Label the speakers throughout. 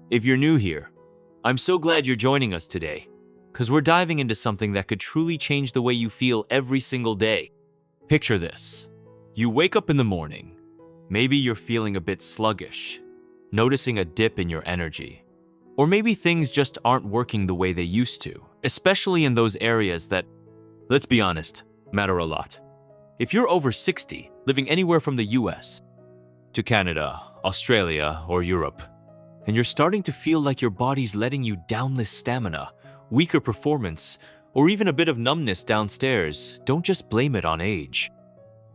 Speaker 1: If you're new here, I'm so glad you're joining us today, because we're diving into something that could truly change the way you feel every single day. Picture this. You wake up in the morning. Maybe you're feeling a bit sluggish, noticing a dip in your energy. Or maybe things just aren't working the way they used to, especially in those areas that, let's be honest, matter a lot. If you're over 60, living anywhere from the US to Canada, Australia, or Europe, and you're starting to feel like your body's letting you down this stamina, weaker performance, or even a bit of numbness downstairs, don't just blame it on age.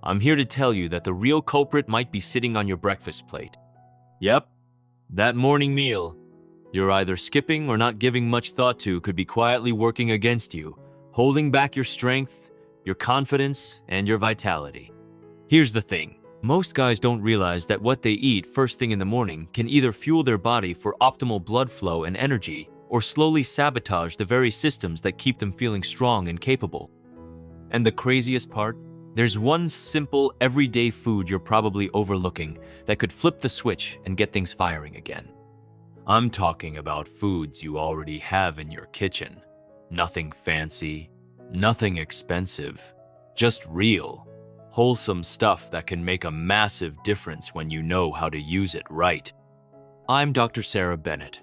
Speaker 1: I'm here to tell you that the real culprit might be sitting on your breakfast plate. Yep, that morning meal you're either skipping or not giving much thought to could be quietly working against you, holding back your strength, your confidence, and your vitality. Here's the thing. Most guys don't realize that what they eat first thing in the morning can either fuel their body for optimal blood flow and energy, or slowly sabotage the very systems that keep them feeling strong and capable. And the craziest part? There's one simple, everyday food you're probably overlooking that could flip the switch and get things firing again. I'm talking about foods you already have in your kitchen. Nothing fancy, nothing expensive, just real, wholesome stuff that can make a massive difference when you know how to use it right. I'm Dr. Sarah Bennett,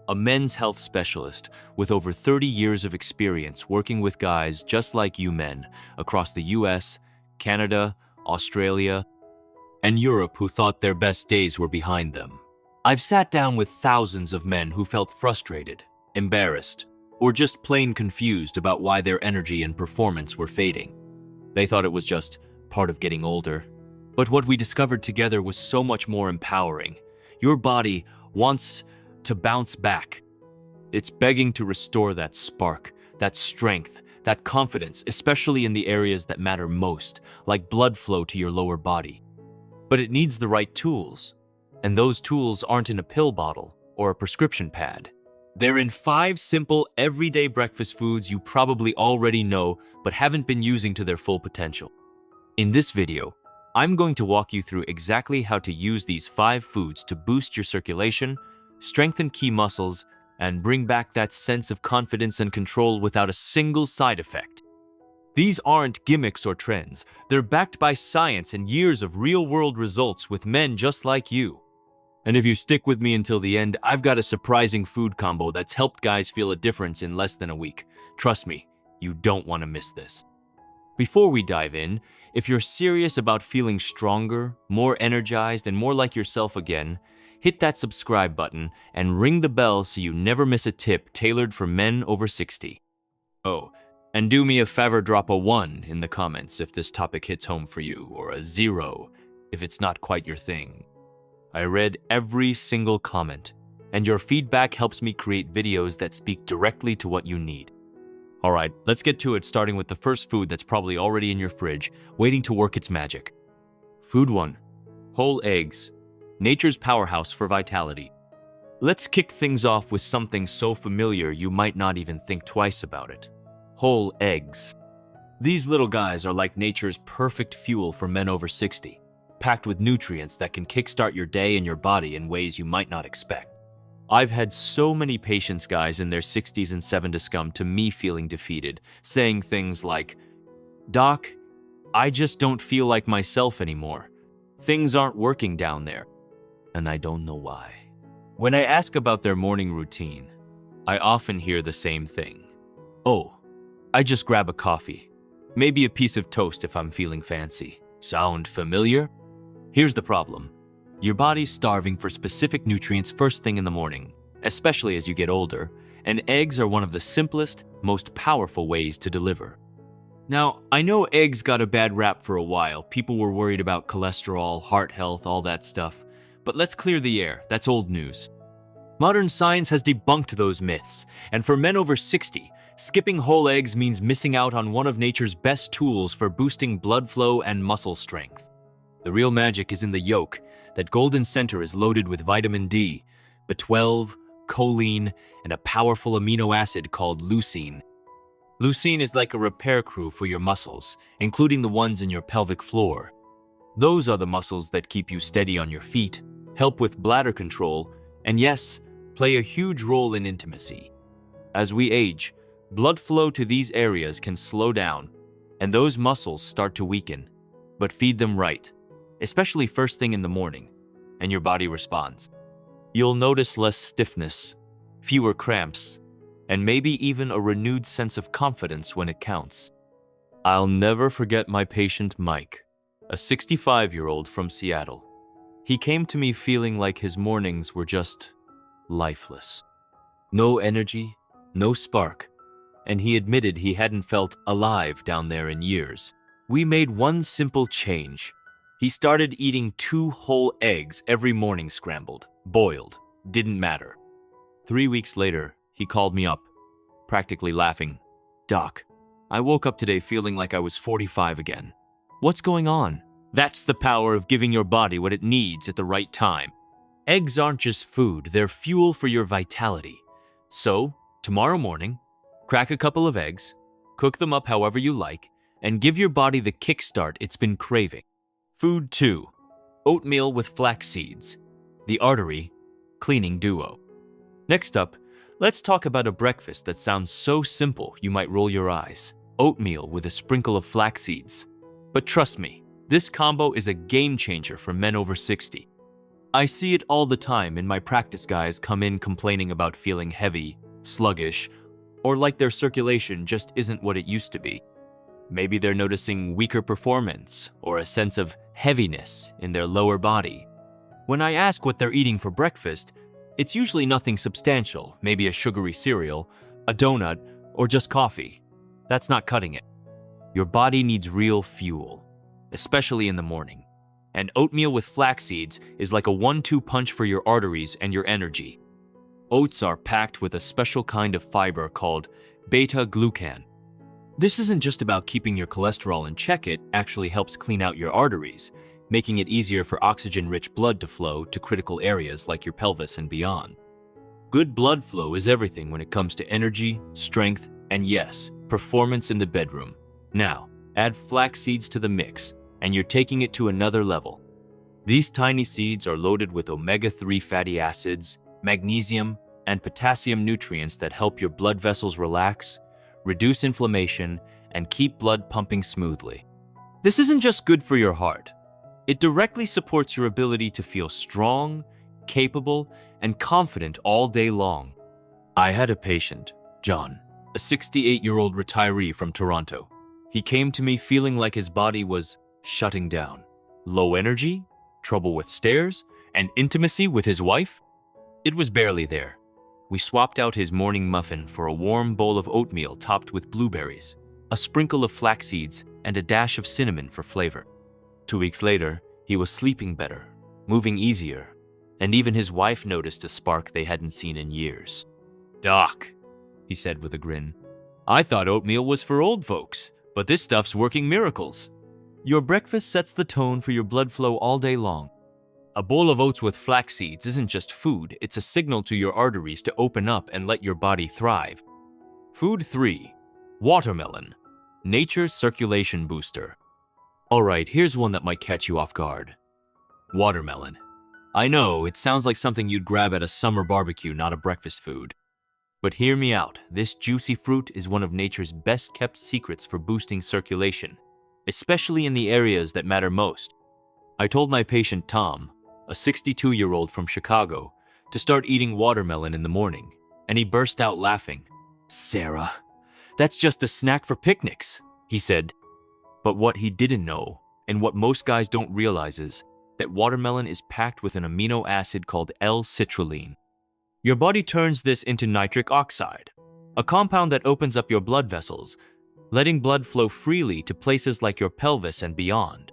Speaker 1: a men's health specialist with over 30 years of experience working with guys just like you men across the US, Canada, Australia, and Europe who thought their best days were behind them. I've sat down with thousands of men who felt frustrated, embarrassed, or just plain confused about why their energy and performance were fading. They thought it was just part of getting older. But what we discovered together was so much more empowering. Your body wants to bounce back. It's begging to restore that spark, that strength, that confidence, especially in the areas that matter most, like blood flow to your lower body. But it needs the right tools. And those tools aren't in a pill bottle or a prescription pad. They're in 5 simple, everyday breakfast foods you probably already know but haven't been using to their full potential. In this video, I'm going to walk you through exactly how to use these 5 foods to boost your circulation, strengthen key muscles, and bring back that sense of confidence and control without a single side effect. These aren't gimmicks or trends. They're backed by science and years of real-world results with men just like you. And if you stick with me until the end, I've got a surprising food combo that's helped guys feel a difference in less than a week. Trust me, you don't want to miss this. Before we dive in, if you're serious about feeling stronger, more energized, and more like yourself again, hit that subscribe button and ring the bell so you never miss a tip tailored for men over 60. Oh, and do me a favor, drop a 1 in the comments if this topic hits home for you, or a 0 if it's not quite your thing. I read every single comment, and your feedback helps me create videos that speak directly to what you need. Alright, let's get to it, starting with the first food that's probably already in your fridge, waiting to work its magic. Food 1. Whole eggs. Nature's powerhouse for vitality. Let's kick things off with something so familiar you might not even think twice about it. Whole eggs. These little guys are like nature's perfect fuel for men over 60. Packed with nutrients that can kickstart your day and your body in ways you might not expect. I've had so many patients, guys in their 60s and 70s come to me feeling defeated, saying things like, "Doc, I just don't feel like myself anymore. Things aren't working down there." And I don't know why. When I ask about their morning routine, I often hear the same thing. "Oh, I just grab a coffee. Maybe a piece of toast if I'm feeling fancy." Sound familiar? Here's the problem. Your body's starving for specific nutrients first thing in the morning, especially as you get older, and eggs are one of the simplest, most powerful ways to deliver. Now, I know eggs got a bad rap for a while. People were worried about cholesterol, heart health, all that stuff. But let's clear the air. That's old news. Modern science has debunked those myths, and for men over 60, skipping whole eggs means missing out on one of nature's best tools for boosting blood flow and muscle strength. The real magic is in the yolk. That golden center is loaded with vitamin D, B12, choline, and a powerful amino acid called leucine. Leucine is like a repair crew for your muscles, including the ones in your pelvic floor. Those are the muscles that keep you steady on your feet, help with bladder control, and yes, play a huge role in intimacy. As we age, blood flow to these areas can slow down, and those muscles start to weaken. But feed them right, especially first thing in the morning, and your body responds. You'll notice less stiffness, fewer cramps, and maybe even a renewed sense of confidence when it counts. I'll never forget my patient Mike, a 65-year-old from Seattle. He came to me feeling like his mornings were just lifeless. No energy, no spark, and he admitted he hadn't felt alive down there in years. We made one simple change. He started eating 2 whole eggs every morning, scrambled, boiled, didn't matter. 3 weeks later, he called me up, practically laughing. "Doc, I woke up today feeling like I was 45 again. What's going on?" That's the power of giving your body what it needs at the right time. Eggs aren't just food, they're fuel for your vitality. So, tomorrow morning, crack a couple of eggs, cook them up however you like, and give your body the kickstart it's been craving. Food 2. Oatmeal with flax seeds. The artery cleaning duo. Next up, let's talk about a breakfast that sounds so simple you might roll your eyes. Oatmeal with a sprinkle of flax seeds. But trust me, this combo is a game changer for men over 60. I see it all the time in my practice. Guys come in complaining about feeling heavy, sluggish, or like their circulation just isn't what it used to be. Maybe they're noticing weaker performance or a sense of heaviness in their lower body. When I ask what they're eating for breakfast, it's usually nothing substantial, maybe a sugary cereal, a donut, or just coffee. That's not cutting it. Your body needs real fuel, especially in the morning. And oatmeal with flax seeds is like a 1-2 punch for your arteries and your energy. Oats are packed with a special kind of fiber called beta-glucan. This isn't just about keeping your cholesterol in check, it actually helps clean out your arteries, making it easier for oxygen-rich blood to flow to critical areas like your pelvis and beyond. Good blood flow is everything when it comes to energy, strength, and yes, performance in the bedroom. Now, add flax seeds to the mix, and you're taking it to another level. These tiny seeds are loaded with omega-3 fatty acids, magnesium, and potassium nutrients that help your blood vessels relax, reduce inflammation, and keep blood pumping smoothly. This isn't just good for your heart. It directly supports your ability to feel strong, capable, and confident all day long. I had a patient, John, a 68-year-old retiree from Toronto. He came to me feeling like his body was shutting down. Low energy, trouble with stairs, and intimacy with his wife? It was barely there. We swapped out his morning muffin for a warm bowl of oatmeal topped with blueberries, a sprinkle of flax seeds, and a dash of cinnamon for flavor. 2 weeks later, he was sleeping better, moving easier, and even his wife noticed a spark they hadn't seen in years. "Doc," he said with a grin, "I thought oatmeal was for old folks, but this stuff's working miracles." Your breakfast sets the tone for your blood flow all day long. A bowl of oats with flax seeds isn't just food, it's a signal to your arteries to open up and let your body thrive. Food 3. Watermelon, nature's circulation booster. Alright, here's one that might catch you off guard. Watermelon. I know, it sounds like something you'd grab at a summer barbecue, not a breakfast food. But hear me out, this juicy fruit is one of nature's best kept secrets for boosting circulation, especially in the areas that matter most. I told my patient Tom, a 62-year-old from Chicago, to start eating watermelon in the morning, and he burst out laughing. "Sarah, that's just a snack for picnics," he said. But what he didn't know, and what most guys don't realize, is that watermelon is packed with an amino acid called L-citrulline. Your body turns this into nitric oxide, a compound that opens up your blood vessels, letting blood flow freely to places like your pelvis and beyond.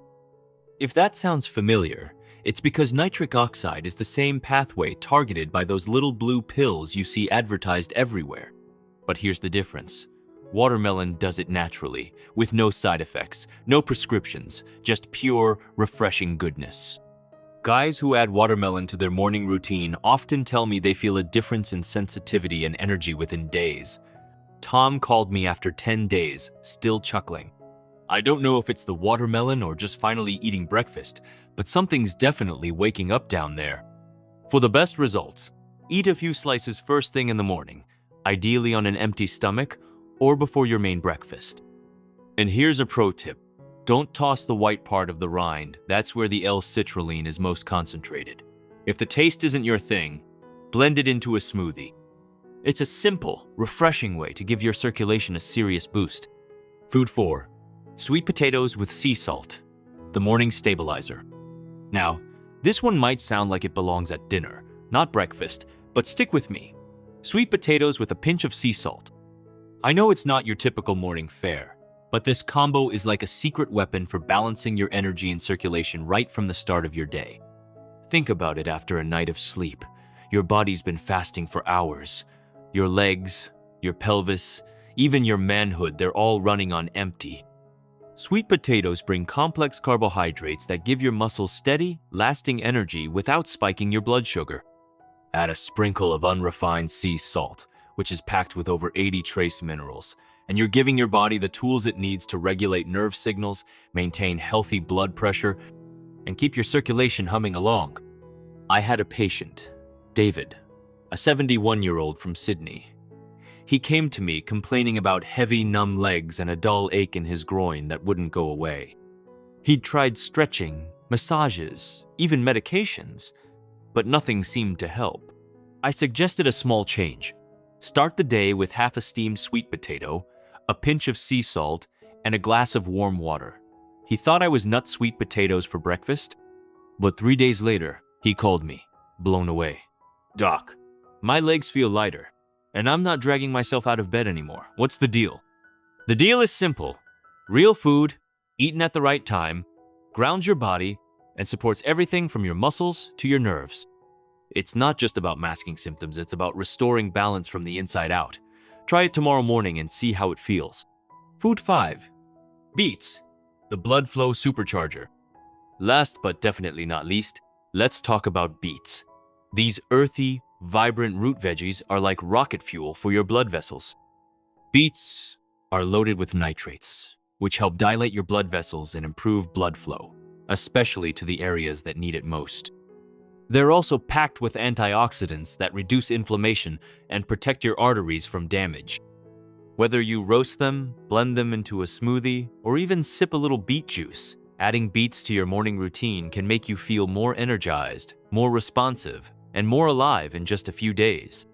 Speaker 1: If that sounds familiar, it's because nitric oxide is the same pathway targeted by those little blue pills you see advertised everywhere. But here's the difference. Watermelon does it naturally, with no side effects, no prescriptions, just pure, refreshing goodness. Guys who add watermelon to their morning routine often tell me they feel a difference in sensitivity and energy within days. Tom called me after 10 days, still chuckling. "I don't know if it's the watermelon or just finally eating breakfast, but something's definitely waking up down there." For the best results, Eat a few slices first thing in the morning, ideally on an empty stomach or before your main breakfast. And here's a pro tip. Don't toss the white part of the rind. That's where the L-citrulline is most concentrated. If the taste isn't your thing, blend it into a smoothie. It's a simple, refreshing way to give your circulation a serious boost. Food 4. Sweet potatoes with sea salt, the morning stabilizer. Now, this one might sound like it belongs at dinner, not breakfast, but stick with me. Sweet potatoes with a pinch of sea salt. I know it's not your typical morning fare, but this combo is like a secret weapon for balancing your energy and circulation right from the start of your day. Think about it after a night of sleep. Your body's been fasting for hours. Your legs, your pelvis, even your manhood, they're all running on empty. Sweet potatoes bring complex carbohydrates that give your muscles steady, lasting energy without spiking your blood sugar. Add a sprinkle of unrefined sea salt, which is packed with over 80 trace minerals, and you're giving your body the tools it needs to regulate nerve signals, maintain healthy blood pressure, and keep your circulation humming along. I had a patient, David, a 71-year-old from Sydney. He came to me complaining about heavy, numb legs and a dull ache in his groin that wouldn't go away. He'd tried stretching, massages, even medications, but nothing seemed to help. I suggested a small change. Start the day with half a steamed sweet potato, a pinch of sea salt, and a glass of warm water. He thought I was nut sweet potatoes for breakfast, but 3 days later, he called me, blown away. "Doc, my legs feel lighter, and I'm not dragging myself out of bed anymore. What's the deal?" The deal is simple. Real food, eaten at the right time, grounds your body, and supports everything from your muscles to your nerves. It's not just about masking symptoms, it's about restoring balance from the inside out. Try it tomorrow morning and see how it feels. Food 5. Beets, the blood flow supercharger. Last but definitely not least, let's talk about beets. These earthy, vibrant root veggies are like rocket fuel for your blood vessels. Beets are loaded with nitrates, which help dilate your blood vessels and improve blood flow, especially to the areas that need it most. They're also packed with antioxidants that reduce inflammation and protect your arteries from damage. Whether you roast them, blend them into a smoothie, or even sip a little beet juice, adding beets to your morning routine can make you feel more energized, more responsive, and more alive in just a few days.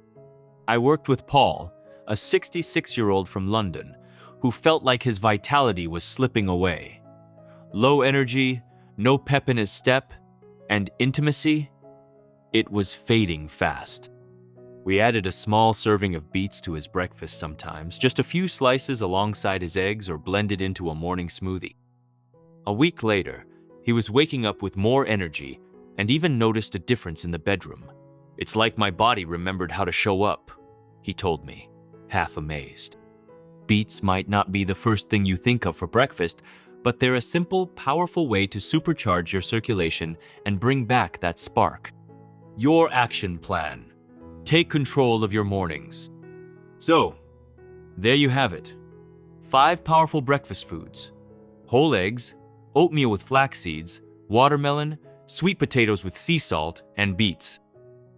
Speaker 1: I worked with Paul, a 66-year-old from London, who felt like his vitality was slipping away. Low energy, no pep in his step, and intimacy, it was fading fast. We added a small serving of beets to his breakfast sometimes, just a few slices alongside his eggs or blended into a morning smoothie. A week later, he was waking up with more energy and even noticed a difference in the bedroom. "It's like my body remembered how to show up," he told me, half amazed. Beets might not be the first thing you think of for breakfast, but they're a simple, powerful way to supercharge your circulation and bring back that spark. Your action plan. Take control of your mornings. So, there you have it. 5 powerful breakfast foods. Whole eggs, oatmeal with flax seeds, watermelon, sweet potatoes with sea salt, and beets.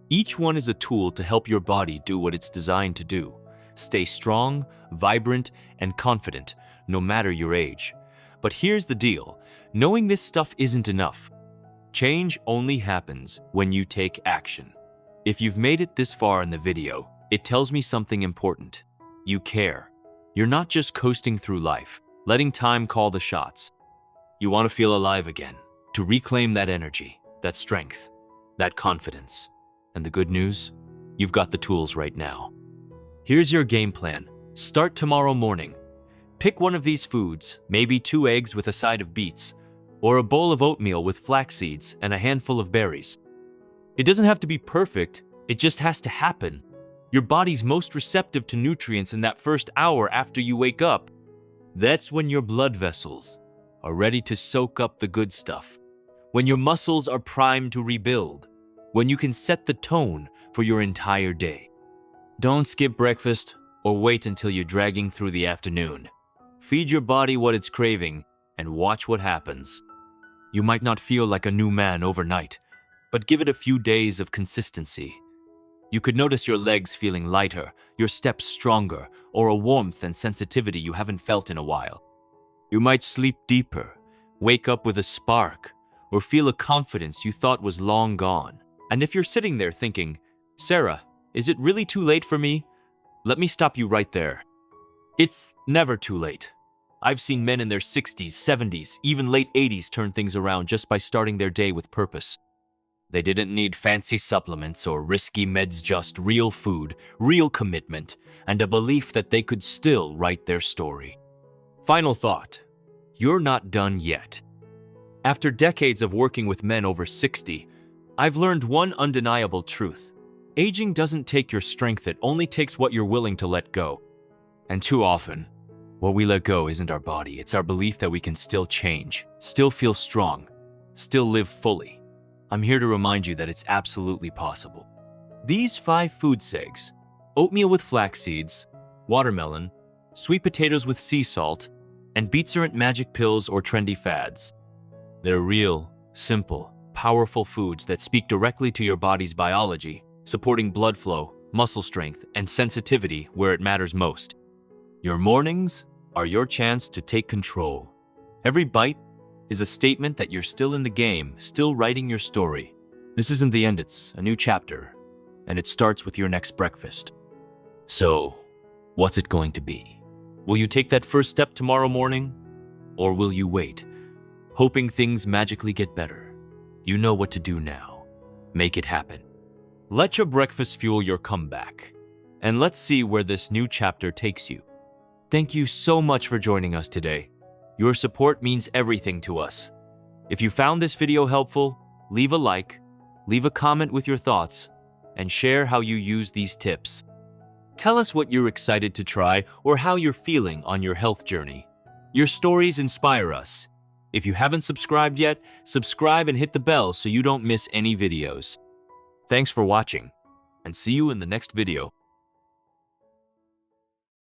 Speaker 1: Each one is a tool to help your body do what it's designed to do. Stay strong, vibrant, and confident, no matter your age. But here's the deal. Knowing this stuff isn't enough. Change only happens when you take action. If you've made it this far in the video, it tells me something important. You care. You're not just coasting through life, letting time call the shots. You want to feel alive again, to reclaim that energy, that strength, that confidence. And the good news? You've got the tools right now. Here's your game plan. Start tomorrow morning. Pick one of these foods, maybe 2 eggs with a side of beets, or a bowl of oatmeal with flax seeds and a handful of berries. It doesn't have to be perfect, it just has to happen. Your body's most receptive to nutrients in that first hour after you wake up. That's when your blood vessels are ready to soak up the good stuff. When your muscles are primed to rebuild. When you can set the tone for your entire day. Don't skip breakfast or wait until you're dragging through the afternoon. Feed your body what it's craving and watch what happens. You might not feel like a new man overnight, but give it a few days of consistency. You could notice your legs feeling lighter, your steps stronger, or a warmth and sensitivity you haven't felt in a while. You might sleep deeper, wake up with a spark, or feel a confidence you thought was long gone. And if you're sitting there thinking, Sarah, is it really too late for me? Let me stop you right there. It's never too late. I've seen men in their 60s, 70s, even late 80s turn things around just by starting their day with purpose. They didn't need fancy supplements or risky meds, just real food, real commitment, and a belief that they could still write their story. Final thought. You're not done yet. After decades of working with men over 60, I've learned one undeniable truth. Aging doesn't take your strength, it only takes what you're willing to let go. And too often, what we let go isn't our body, it's our belief that we can still change, still feel strong, still live fully. I'm here to remind you that it's absolutely possible. These 5 food segs, oatmeal with flax seeds, watermelon, sweet potatoes with sea salt, and beets aren't magic pills or trendy fads. They're real, simple, powerful foods that speak directly to your body's biology, supporting blood flow, muscle strength, and sensitivity where it matters most. Your mornings are your chance to take control. Every bite is a statement that you're still in the game, still writing your story. This isn't the end, it's a new chapter, and it starts with your next breakfast. So, what's it going to be? Will you take that first step tomorrow morning? Or will you wait, hoping things magically get better? You know what to do now. Make it happen. Let your breakfast fuel your comeback, and let's see where this new chapter takes you. Thank you so much for joining us today. Your support means everything to us. If you found this video helpful, leave a like, leave a comment with your thoughts, and share how you use these tips. Tell us what you're excited to try or how you're feeling on your health journey. Your stories inspire us. If you haven't subscribed yet, subscribe and hit the bell so you don't miss any videos. Thanks for watching, and see you in the next video.